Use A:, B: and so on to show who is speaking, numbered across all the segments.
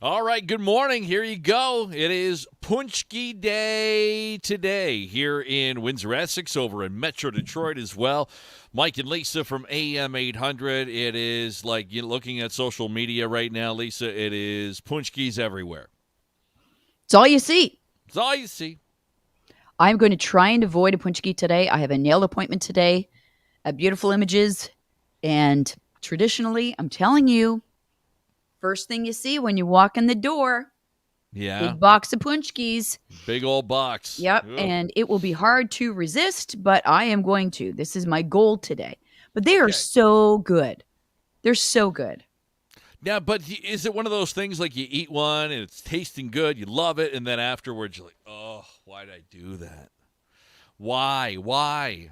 A: All right, good morning. Here you go. It is Paczki Day today here in Windsor, Essex, over in Metro Detroit as well. Mike and Lisa from AM 800. It is like you're looking at social media right now, Lisa. It is Paczkis everywhere.
B: It's all you see.
A: It's all you see.
B: I'm going to try and avoid a Paczki today. I have a nail appointment today at Beautiful Images. And traditionally, I'm telling you, first thing you see when you walk in the door,
A: Yeah.
B: big box of Paczkis.
A: Big old box.
B: Yep.
A: Ugh.
B: And it will be hard to resist, but I am going to. This is my goal today. But they are so good. They're so good.
A: Now, but is it one of those things like you eat one and it's tasting good, you love it, and then afterwards you're like, oh, why did I do that? Why?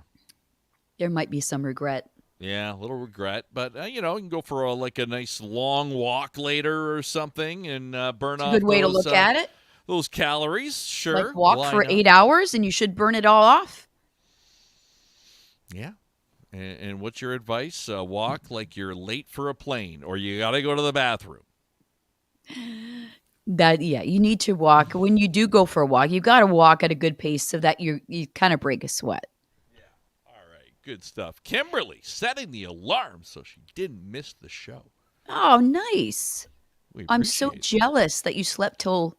B: There might be some regret.
A: Yeah, a little regret, but you can go for a nice long walk later or something and burn off.
B: It's a good way to look at it.
A: Those calories, sure.
B: Like walk for 8 hours and you should burn it all off.
A: Yeah. And what's your advice? Walk like you're late for a plane, or you got to go to the bathroom.
B: You need to walk. When you do go for a walk, you got to walk at a good pace so that you kind of break a sweat.
A: Good stuff. Kimberly setting the alarm so she didn't miss the show.
B: Oh, nice. I'm so
A: it.
B: jealous that you slept till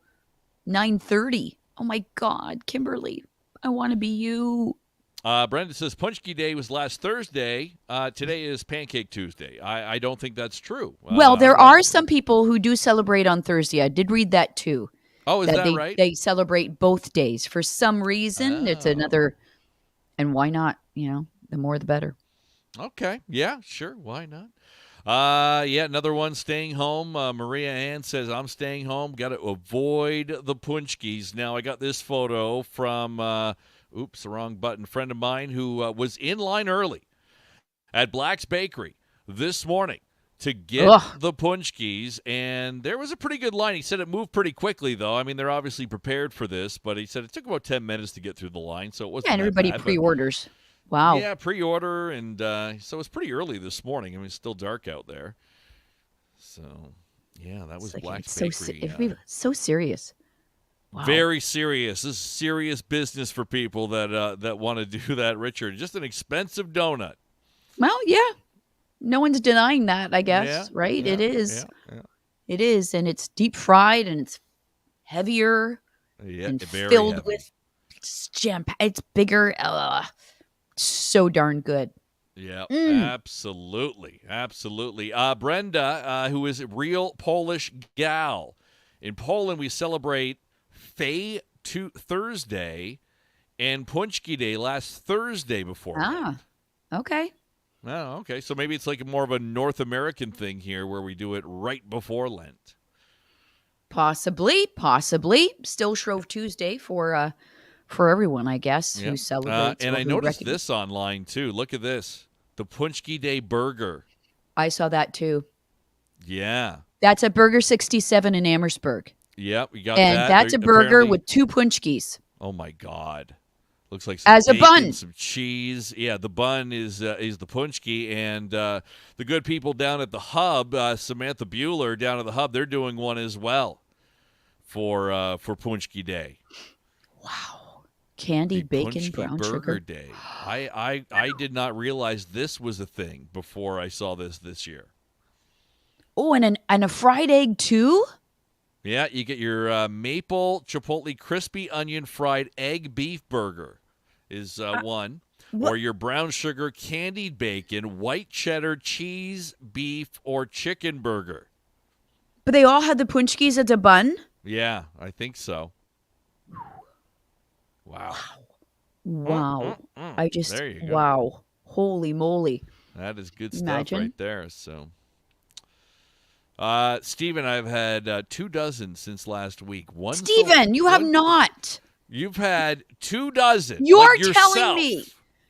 B: 9:30. Oh, my God, Kimberly. I want to be you.
A: Brenda says Paczki Day was last Thursday. Today is Pancake Tuesday. I don't think that's true.
B: Well, there are some people who do celebrate on Thursday. I did read that, too.
A: Oh, is that right?
B: They celebrate both days. For some reason, it's another. And why not? The more the better.
A: Okay. Yeah, sure. Why not? Another one staying home. Maria Ann says, I'm staying home. Got to avoid the Paczkis. Now, I got this photo from, the wrong button, friend of mine who was in line early at Black's Bakery this morning to get the Paczkis, and there was a pretty good line. He said it moved pretty quickly, though. I mean, they're obviously prepared for this, but he said it took about 10 minutes to get through the line, so it wasn't
B: and everybody
A: bad,
B: pre-orders. Wow.
A: Yeah, pre-order, and so it's pretty early this morning. I mean, it's still dark out there. So, yeah, that was Black's Bakery.
B: So serious. Wow.
A: Very serious. This is serious business for people that want to do that, Richard. Just an expensive donut.
B: Well, yeah. No one's denying that, I guess, right?
A: Yeah,
B: it is.
A: Yeah.
B: It is, and it's deep fried, and it's heavier and filled
A: heavy.
B: with jam. It's bigger. So darn good.
A: Yeah, absolutely. Brenda, who is a real Polish gal. In Poland, we celebrate Fej Thursday and Paczki Day last Thursday before.
B: Okay.
A: Oh, okay. So maybe it's like more of a North American thing here where we do it right before Lent.
B: Possibly. Still Shrove Tuesday for everyone, I guess, who celebrates.
A: And I noticed this online, too. Look at this. The Paczki Day burger.
B: I saw that, too.
A: Yeah.
B: That's at Burger 67 in Amherstburg.
A: Yep, we got that.
B: And that's a burger with 2 Paczkis.
A: Oh, my God. Looks like some
B: as
A: bacon,
B: a bun,
A: some cheese. Yeah, the bun is the Paczki, and the good people down at the Hub, Samantha Bueller down at the Hub, they're doing one as well for Paczki Day.
B: Wow, candied bacon, brown
A: burger
B: sugar
A: day. I did not realize this was a thing before I saw this year.
B: Oh, and a fried egg too.
A: Yeah, you get your maple chipotle crispy onion fried egg beef burger is one. Or your brown sugar candied bacon, white cheddar cheese, beef, or chicken burger.
B: But they all had the Paczkis as a bun?
A: Yeah, I think so. Wow.
B: I just,
A: there you go.
B: Wow. Holy moly.
A: That is good stuff right there. So. Stephen, I've had 2 dozen since last week.
B: Stephen, you have not.
A: You've had 2 dozen.
B: You're telling me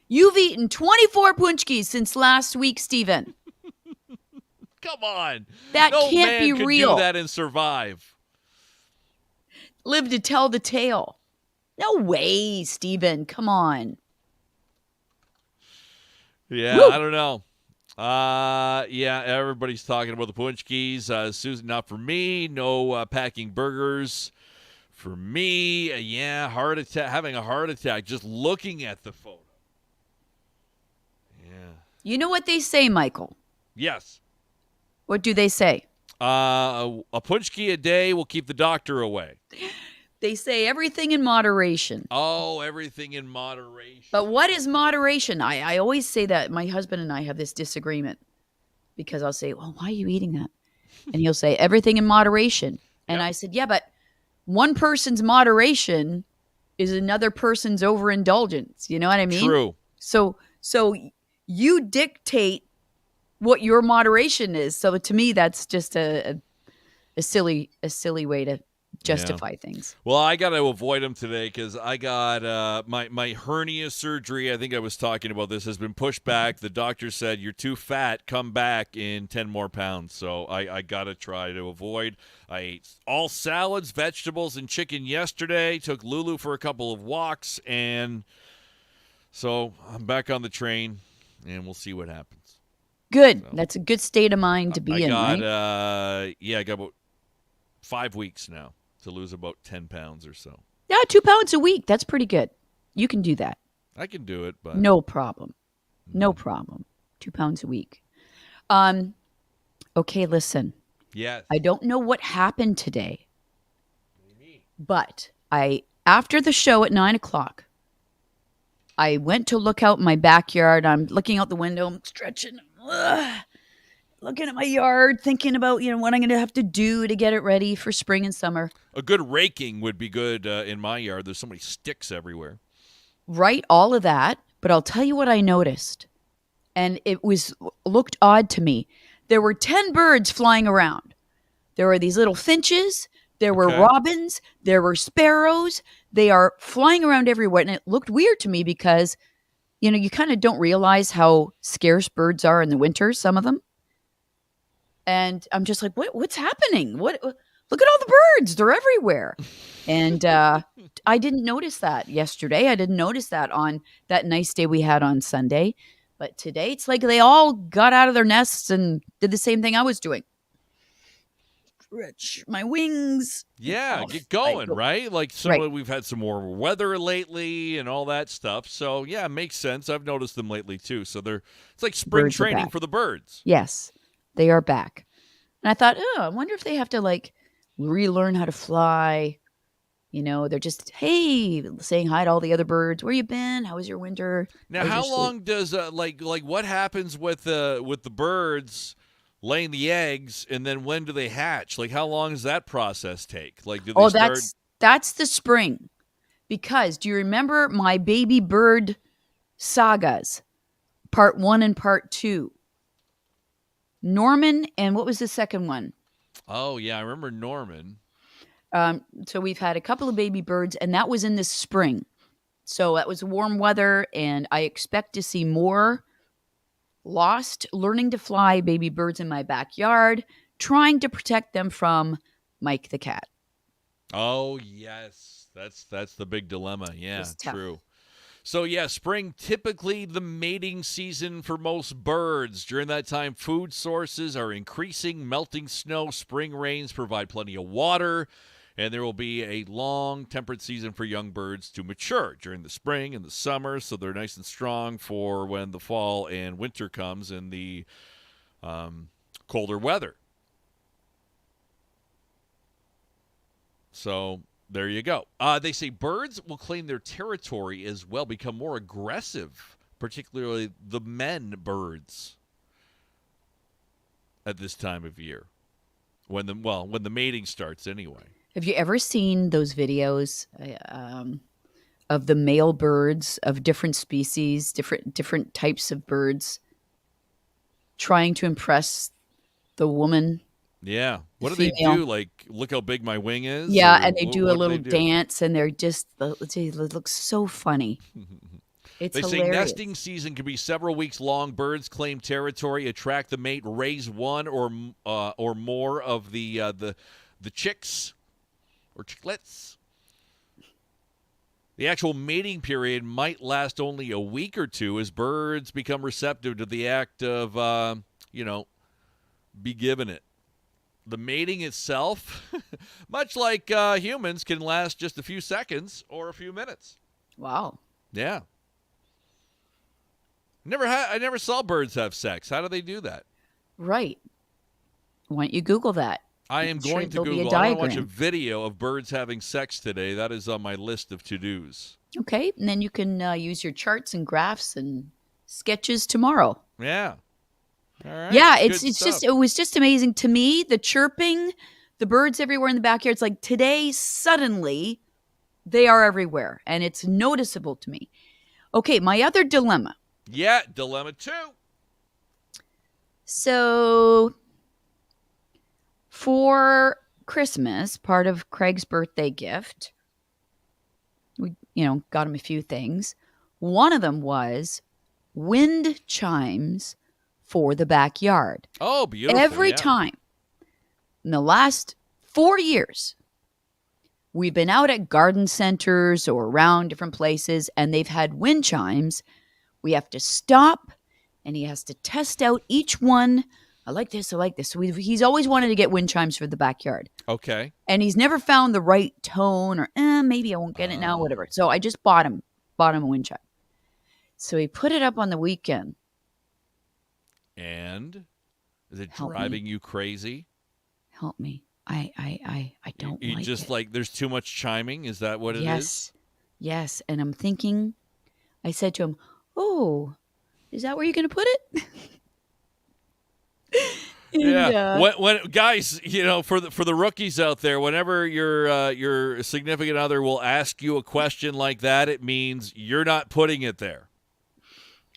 B: you've eaten 24 Paczkis since last week, Stephen.
A: Come on.
B: That can't be real.
A: No man can do that and survive.
B: Live to tell the tale. No way, Stephen. Come on.
A: Yeah,
B: Woo.
A: I don't know. Yeah, everybody's talking about the Paczkis. Susan, not for me. No packing burgers for me. Yeah, heart attack. Having a heart attack just looking at the photo. Yeah.
B: You know what they say, Michael?
A: Yes.
B: What do they say?
A: A Paczki a day will keep the doctor away.
B: They say everything in moderation.
A: Oh, everything in moderation.
B: But what is moderation? I always say that. My husband and I have this disagreement because I'll say, well, why are you eating that? And he'll say, everything in moderation. And
A: Yep.
B: I said, yeah, but one person's moderation is another person's overindulgence. You know what I mean?
A: True.
B: So you dictate what your moderation is. So to me, that's just a silly way to justify things.
A: Well, I got to avoid them today because I got my hernia surgery. I think I was talking about this has been pushed back. The doctor said you're too fat. Come back in 10 more pounds. So I got to try to avoid. I ate all salads, vegetables, and chicken yesterday. Took Lulu for a couple of walks, and so I'm back on the train, and we'll see what happens.
B: Good.
A: So,
B: That's a good state of mind to be in, right?
A: I got about 5 weeks now to lose about 10 pounds or so.
B: Yeah, 2 pounds a week. That's pretty good. You can do that.
A: I can do it, but
B: No problem. No problem. 2 pounds a week. Okay, listen.
A: yes.
B: I don't know what happened today, but after the show at 9:00, I went to look out in my backyard. I'm looking out the window, I'm stretching, looking at my yard, thinking about what I'm going to have to do to get it ready for spring and summer.
A: A good raking would be good in my yard. There's so many sticks everywhere.
B: Right, all of that. But I'll tell you what I noticed, and it looked odd to me. There were 10 birds flying around. There were these little finches. There were robins. There were sparrows. They are flying around everywhere. And it looked weird to me because, you kind of don't realize how scarce birds are in the winter, some of them. And I'm just like, what's happening? Look at all the birds. They're everywhere. And I didn't notice that yesterday. I didn't notice that on that nice day we had on Sunday. But today it's like they all got out of their nests and did the same thing I was doing. Stretch my wings.
A: Yeah, get going, right? Like we've had some more weather lately and all that stuff. So yeah, it makes sense. I've noticed them lately too. So it's like spring
B: Birds
A: training for the birds.
B: Yes, they are back. And I thought, I wonder if they have to relearn how to fly. They're just, hey, saying hi to all the other birds. Where you been? How was your winter?
A: Now, how long does what happens with the birds laying the eggs, and then when do they hatch? Like, how long does that process take? Like, do they start?
B: That's the spring. Because do you remember my baby bird sagas, part 1 and part 2? Norman, and what was the second one?
A: Oh yeah, I remember Norman.
B: So we've had a couple of baby birds, and that was in the spring. So that was warm weather, and I expect to see more lost learning to fly baby birds in my backyard, trying to protect them from Mike the cat.
A: Oh yes, that's the big dilemma. Yeah, true. So yeah, spring typically the mating season for most birds. During that time, food sources are increasing. Melting snow, spring rains provide plenty of water. And there will be a long temperate season for young birds to mature during the spring and the summer, so they're nice and strong for when the fall and winter comes in the colder weather. So there you go. They say birds will claim their territory as well, become more aggressive, particularly the men birds at this time of year, when the mating starts anyway.
B: Have you ever seen those videos of the male birds of different species, different types of birds, trying to impress the woman?
A: Yeah. What do they do? Like, look how big my wing is?
B: Yeah, and they do a little dance, and they look so funny. It's
A: they
B: hilarious.
A: say nesting season can be several weeks long. Birds claim territory, attract the mate, raise one or more of the chicks or chicklets. The actual mating period might last only a week or two as birds become receptive to the act of, be given it. The mating itself, much like humans, can last just a few seconds or a few minutes.
B: Wow.
A: Yeah. I never saw birds have sex. How do they do that?
B: Right. Why don't you Google that?
A: I am
B: Sure,
A: going to
B: there'll be a
A: Google. I want to watch a
B: diagram.
A: video of birds having sex today. That is on my list of to-dos.
B: Okay, and then you can use your charts and graphs and sketches tomorrow.
A: Yeah. All right.
B: Yeah,
A: Good
B: it's
A: stuff.
B: just it was just amazing to me. The chirping, the birds everywhere in the backyard. It's like today suddenly they are everywhere, and it's noticeable to me. Okay, my other dilemma.
A: Yeah, dilemma 2.
B: So for Christmas, part of Craig's birthday gift, we got him a few things. One of them was wind chimes for the backyard.
A: Oh, beautiful.
B: Every
A: yeah.
B: time in the last 4 years, we've been out at garden centers or around different places, and they've had wind chimes. We have to stop, and he has to test out each one. I like this. I like this. So he's always wanted to get wind chimes for the backyard.
A: Okay.
B: And he's never found the right tone or, maybe I won't get it now, whatever. So I just bought him a wind chime. So he put it up on the weekend.
A: And is it
B: Help
A: driving you crazy?
B: Help me. I don't
A: You
B: like
A: just
B: it.
A: like there's too much chiming? Is that what it is?
B: Yes. And I'm thinking, I said to him, oh, is that where you're going to put it?
A: Yeah. When guys, for the rookies out there, whenever your significant other will ask you a question like that, it means you're not putting it there.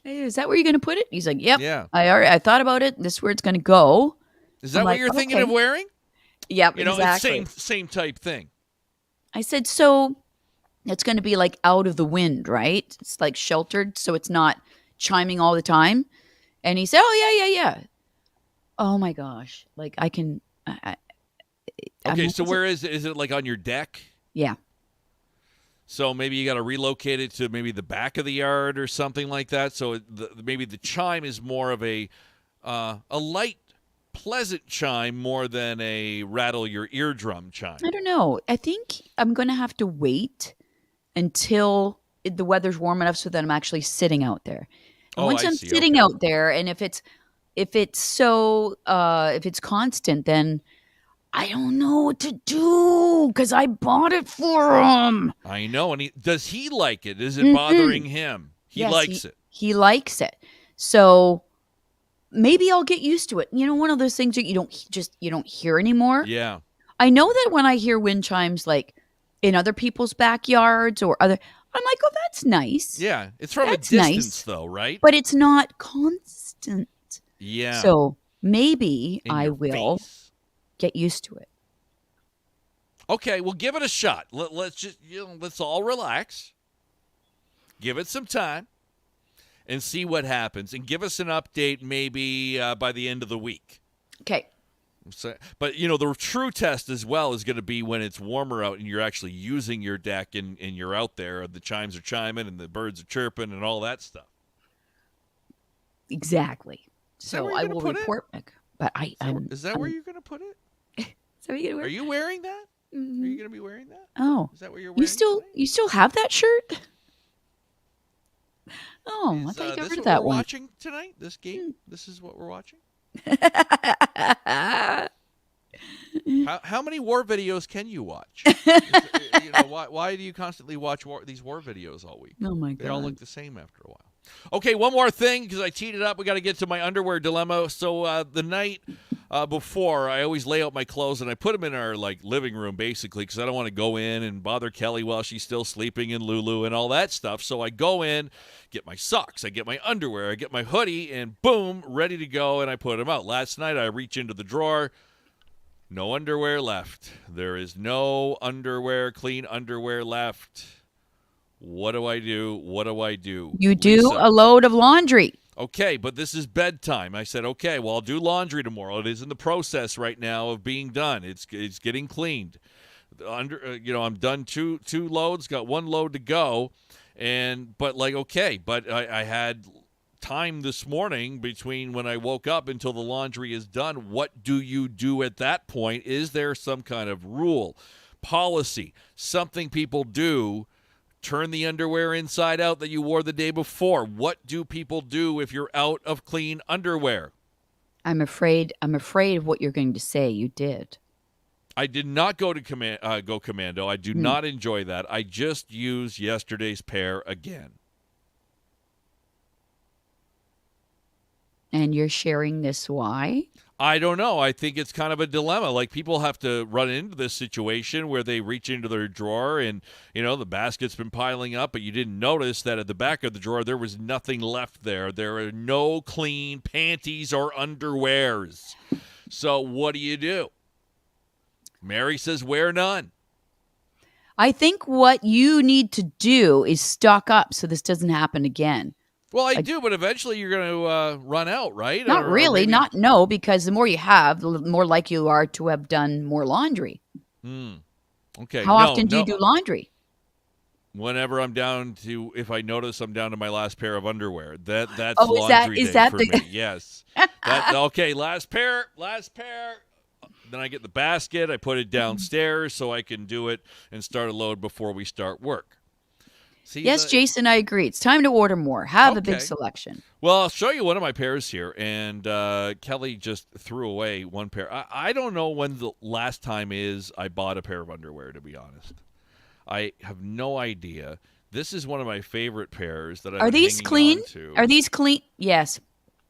B: Hey, is that where you're going to put it? He's like, yep.
A: Yeah.
B: I thought about it. This is where it's going to go.
A: Is that
B: I'm
A: what
B: like,
A: you're thinking
B: okay.
A: of wearing?
B: Yep,
A: Exactly.
B: exactly.
A: It's same type thing.
B: I said, so it's going to be like out of the wind, right? It's like sheltered, so it's not chiming all the time. And he said, oh, yeah. Oh, my gosh. Like, I can...
A: Okay, so where is it? Is it like on your deck?
B: Yeah.
A: So maybe you got to relocate it to maybe the back of the yard or something like that. So maybe the chime is more of a light, pleasant chime more than a rattle your eardrum chime.
B: I don't know. I think I'm going to have to wait until the weather's warm enough so that I'm actually sitting out there. And once I'm sitting out there, and if it's constant, then I don't know what to do because I bought it for him.
A: I know. And does he like it? Is it bothering him? He likes it.
B: He likes it. So maybe I'll get used to it. One of those things that you don't hear anymore.
A: Yeah.
B: I know that when I hear wind chimes like in other people's backyards or other, I'm like, oh, that's nice.
A: Yeah. It's from
B: That's
A: a distance
B: nice.
A: though, right?
B: But it's not constant.
A: Yeah.
B: So maybe
A: In
B: I
A: your
B: will
A: face.
B: get used to it.
A: Okay, well, give it a shot. Let's just let's all relax. Give it some time and see what happens, and give us an update maybe by the end of the week.
B: Okay.
A: So, but the true test as well is going to be when it's warmer out and you're actually using your deck and you're out there and the chimes are chiming and the birds are chirping and all that stuff.
B: Exactly.
A: that where
B: So
A: you're
B: I
A: gonna
B: will
A: put it?
B: report back. But
A: Is that where you're going to put it?
B: So you
A: Are you wearing that?
B: Mhm.
A: Are you going to be wearing that?
B: Oh,
A: Is that what you're wearing?
B: you still have that shirt? Oh, I
A: Is,
B: thought you got
A: this
B: rid of
A: what
B: that
A: we're
B: one.
A: watching tonight? This game? This is what we're watching? How many war videos can you watch? Why do you constantly watch these war videos all week?
B: Oh my
A: They all
B: God.
A: look the same after a while. Okay, one more thing because I teed it up. We got to get to my underwear dilemma. So the night before, I always lay out my clothes and I put them in our living room basically because I don't want to go in and bother Kelly while she's still sleeping in Lulu and all that stuff. So I go in, get my socks, I get my underwear, I get my hoodie, and boom, ready to go, and I put them out. Last night I reach into the drawer. No underwear left. There is no clean underwear left. What do I do? What do I do?
B: You do
A: Lisa.
B: a load of laundry.
A: Okay, but this is bedtime. I said, okay, well, I'll do laundry tomorrow. It is in the process right now of being done. It's getting cleaned. I'm done two loads, got one load to go, but I had time this morning between when I woke up until the laundry is done. What do you do at that point? Is there some kind of rule, policy, something people do? Turn the underwear inside out that you wore the day before. What do people do if you're out of clean underwear?
B: I'm afraid of what you're going to say. You did.
A: I did not go to go commando. I do not enjoy that. I just used yesterday's pair again.
B: And you're sharing this why?
A: I don't know. I think it's kind of a dilemma. Like, people have to run into this situation where they reach into their drawer and, the basket's been piling up, but you didn't notice that at the back of the drawer there was nothing left there. There are no clean panties or underwears. So what do? Mary says wear none.
B: I think what you need to do is stock up so this doesn't happen again.
A: Well, I do, but eventually you're going to run out, right?
B: Not really. Because the more you have, the more likely you are to have done more laundry.
A: Okay.
B: How often do you do laundry?
A: Whenever if I notice I'm down to my last pair of underwear. That's
B: laundry
A: day for me. Yes. Okay, last pair. Then I get the basket. I put it downstairs so I can do it and start a load before we start work. See,
B: yes, Jason, I agree. It's time to order more. Have a big selection.
A: Well, I'll show you one of my pairs here. And Kelly just threw away one pair. I don't know when the last time is I bought a pair of underwear, to be honest. I have no idea. This is one of my favorite pairs that
B: Are these clean? Are these clean? Yes.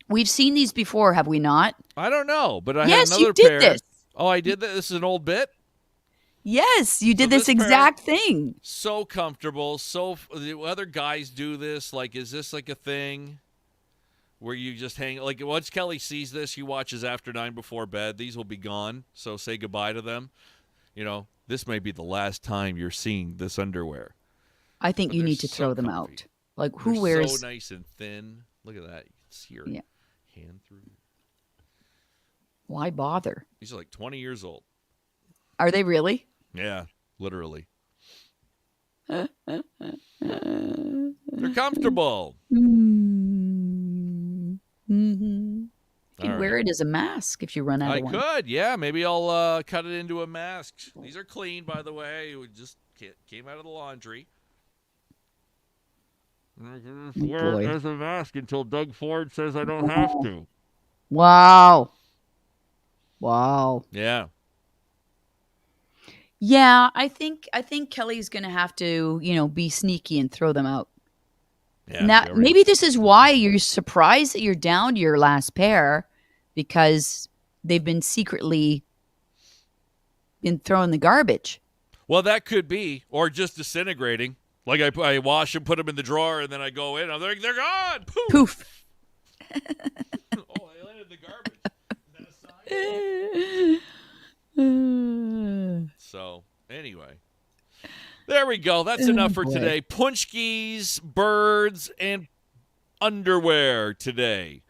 B: We've seen these before, have we not?
A: I don't know, but I
B: had
A: another pair. Yes, you did this. Oh, I did that? This is an old bit?
B: Yes, you did this exact thing.
A: So comfortable. The other guys do this. Like, is this like a thing where you just hang? Like, once Kelly sees this, she watches After 9 before bed. These will be gone, so say goodbye to them. This may be the last time you're seeing this underwear.
B: I think you need to throw them out. Like, who
A: they're
B: wears?
A: So nice and thin. Look at that. You can see your hand through.
B: Why bother?
A: These are like 20 years old.
B: Are they really?
A: Yeah, literally. They're comfortable.
B: Mm-hmm. You can wear it as a mask if you run out of one.
A: I could, yeah. Maybe I'll cut it into a mask. These are clean, by the way. It just came out of the laundry. Wear it as a mask until Doug Ford says I don't have to.
B: Wow.
A: Yeah.
B: Yeah, I think Kelly's going to have to, be sneaky and throw them out.
A: Yeah,
B: now, maybe this is why you're surprised that you're down to your last pair, because they've been secretly thrown in the garbage.
A: Well, that could be, or just disintegrating. Like I wash them, put them in the drawer, and then I go in. I'm like, they're gone.
B: Poof.
A: Oh, they landed in the garbage. Is that a sign? So, anyway. There we go. That's enough for today. Paczkis, birds, and underwear today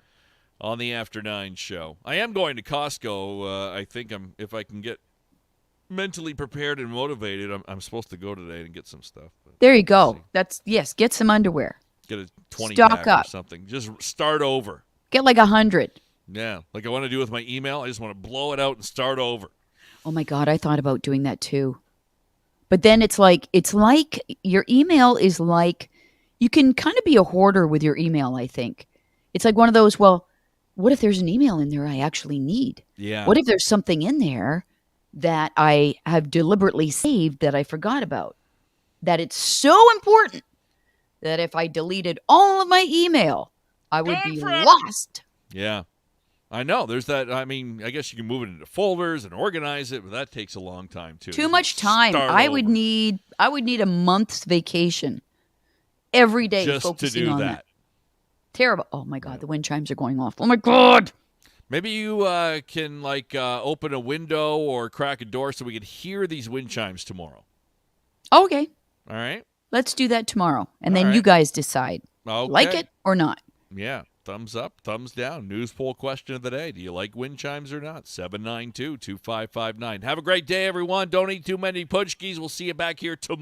A: on the After 9 show. I am going to Costco. I think if I can get mentally prepared and motivated, I'm supposed to go today and get some stuff.
B: There you go. Get some underwear.
A: Get a 20
B: Stock
A: pack
B: up.
A: Or something. Just start over.
B: Get like 100.
A: Yeah, like I want to do with my email. I just want to blow it out and start over.
B: Oh my God, I thought about doing that too. But then it's like your email is like, you can kind of be a hoarder with your email, I think. It's like one of those, well, what if there's an email in there I actually need?
A: Yeah.
B: What if there's something in there that I have deliberately saved that I forgot about? That it's so important that if I deleted all of my email, I would be lost.
A: Yeah. I know. There's that. I mean, I guess you can move it into folders and organize it, but that takes a long time too.
B: Too much time. I would need a month's vacation every day
A: just
B: focusing
A: to do
B: on
A: that.
B: Terrible. Oh my God, the wind chimes are going off. Oh my God.
A: Maybe you can open a window or crack a door so we can hear these wind chimes tomorrow.
B: Okay.
A: All right.
B: Let's do that tomorrow, and then you guys decide.
A: Okay.
B: Like it or not.
A: Yeah. thumbs up, thumbs down. News poll question of the day. Do you like wind chimes or not? 792-2559. Have a great day, everyone. Don't eat too many Paczkis. We'll see you back here tomorrow.